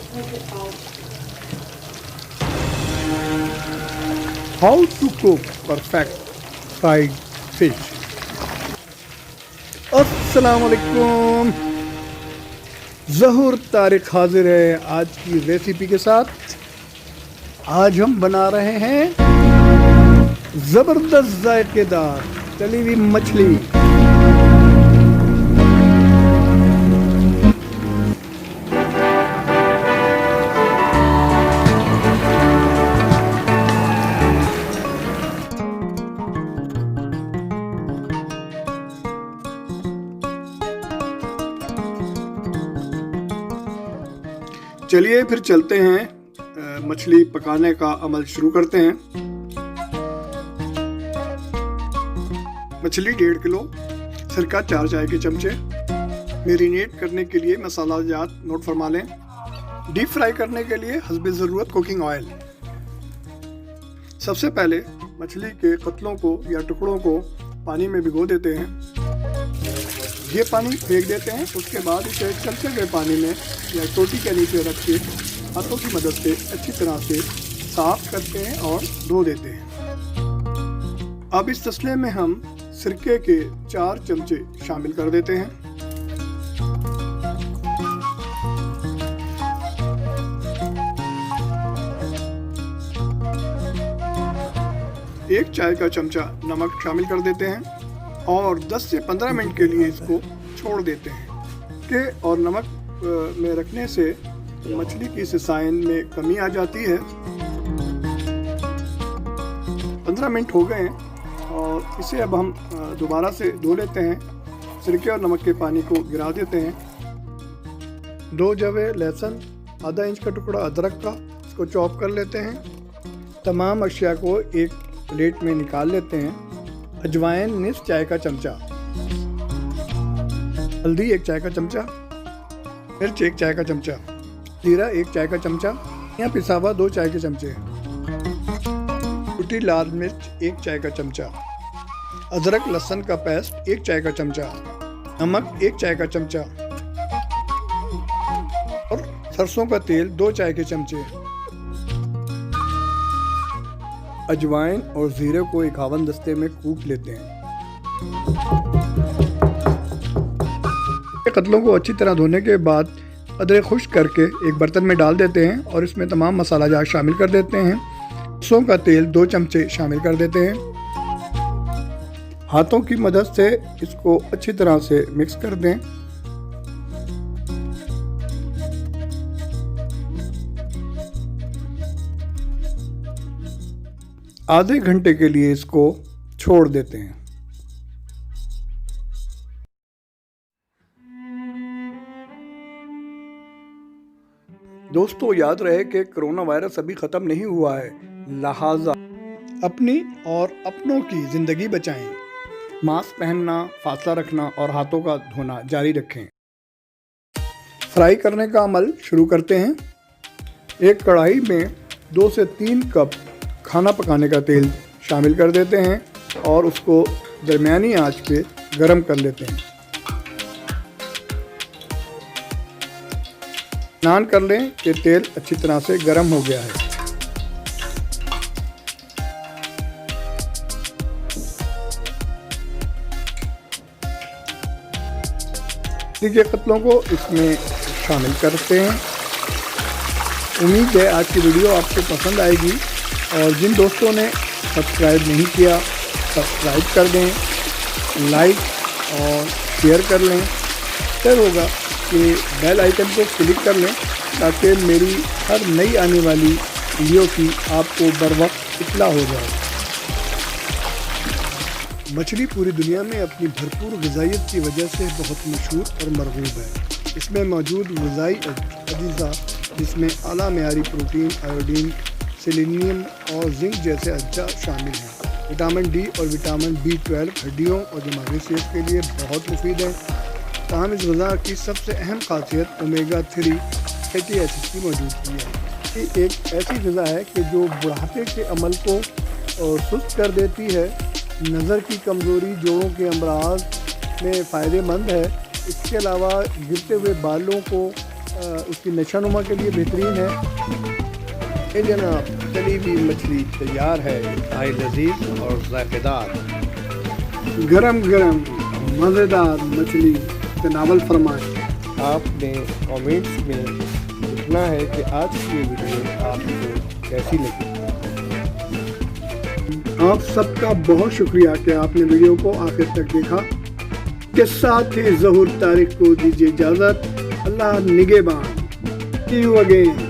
How to cook perfect fried fish. अस्सलाम वालेकुम। ज़हूर तारिक हाजिर है आज की रेसिपी के साथ। आज हम बना रहे हैं ज़बरदस्त जायकेदार तली हुई मछली। चलिए फिर चलते हैं, मछली पकाने का अमल शुरू करते हैं। मछली 1.5 किलो, सिरका 4 चाय के चमचे। मैरिनेट करने के लिए मसाला जात नोट फरमा लें। डीप फ्राई करने के लिए हस्बे ज़रूरत कुकिंग ऑयल। सबसे पहले मछली के कतलों को या टुकड़ों को पानी में भिगो देते हैं। ये पानी फेंक देते हैं। उसके बाद इसे चलते हुए पानी में या टोटी के नीचे रख के हाथों की मदद से अच्छी तरह से साफ करते हैं और धो देते हैं। अब इस तसले में हम सिरके के 4 चमचे शामिल कर देते हैं। एक चाय का चमचा नमक शामिल कर देते हैं और 10 से 15 मिनट के लिए इसको छोड़ देते हैं। के और नमक में रखने से मछली की सिसाइन में कमी आ जाती है। 15 मिनट हो गए हैं और इसे अब हम दोबारा से धो लेते हैं। सिरके और नमक के पानी को गिरा देते हैं। 2 जवे लहसुन, आधा इंच का टुकड़ा अदरक का, इसको चॉप कर लेते हैं। तमाम अशिया को एक प्लेट में निकाल लेते हैं। अजवाइन निस चाय का चमचा, हल्दी 1 चाय का चमचा, मिर्च 1 चाय का चमचा, जीरा 1 चाय का चमचा, या पिसावा 2 चाय के चमचे, कुटी लाल मिर्च 1 चाय का चमचा, अदरक लहसुन का पेस्ट 1 चाय का चमचा, नमक 1 चाय का चमचा और सरसों का तेल 2 चाय के चमचे। अजवाइन और जीरे को एक हवन दस्ते में कूट लेते हैं। कतलों को अच्छी तरह धोने के बाद अदरक खुश्क करके एक बर्तन में डाल देते हैं और इसमें तमाम मसाला जात शामिल कर देते हैं। सरसों का तेल 2 चमचे शामिल कर देते हैं। हाथों की मदद से इसको अच्छी तरह से मिक्स कर दें। आधे घंटे के लिए इसको छोड़ देते हैं। दोस्तों याद रहे कि कोरोना वायरस अभी ख़त्म नहीं हुआ है, लिहाजा अपनी और अपनों की ज़िंदगी बचाएं। मास्क पहनना, फासला रखना और हाथों का धोना जारी रखें। फ्राई करने का अमल शुरू करते हैं। एक कढ़ाई में 2 से 3 कप खाना पकाने का तेल शामिल कर देते हैं और उसको दरमियानी आंच पे गरम कर लेते हैं। स्नान कर लें कि तेल अच्छी तरह से गरम हो गया है। के कतलों को इसमें शामिल करते हैं। उम्मीद है आज की वीडियो आपको पसंद आएगी और जिन दोस्तों ने सब्सक्राइब नहीं किया सब्सक्राइब कर दें, लाइक और शेयर कर लें। फिर होगा कि बेल आइकन को क्लिक कर लें ताकि मेरी हर नई आने वाली वीडियो की आपको बर वक्त इत्तला हो जाए। मछली पूरी दुनिया में अपनी भरपूर ग़िज़ाइयत की वजह से बहुत मशहूर और मरगूब है। इसमें मौजूद ग़िज़ाई अजीज़ा जिसमें आला मेयारी प्रोटीन, आयोडीन, सेलेनियम और जिंक जैसे अज्जा शामिल हैं। विटामिन डी और विटामिन B12 हड्डियों और दिमागी सेहत के लिए बहुत मुफीद है। ताहम इस ग़िज़ा की सबसे अहम खासियत ओमेगा 3 फैटी एसिड की मौजूदगी है। ये एक ऐसी ग़िज़ा है कि जो बुढ़ापे के अमल को सुस्त कर देती है, नज़र की कमज़ोरी, जोड़ों के अमराज में फ़ायदेमंद है। इसके अलावा गिरते हुए बालों को उसकी नशानुमा के लिए बेहतरीन है। ये जनाब तली हुई मछली तैयार है, इंतहाई लजीज और जायकेदार। गरम गरम मज़ेदार मछली तनावल फरमाएं। आपने कमेंट्स में लिखना है कि आज की ये वीडियो आपको कैसी लगी। आप सबका बहुत शुक्रिया कि आपने वीडियो को आखिर तक देखा। के साथ ही ज़हूर तारिक को दीजिए इजाज़त। अल्लाह निगहबान। See you again.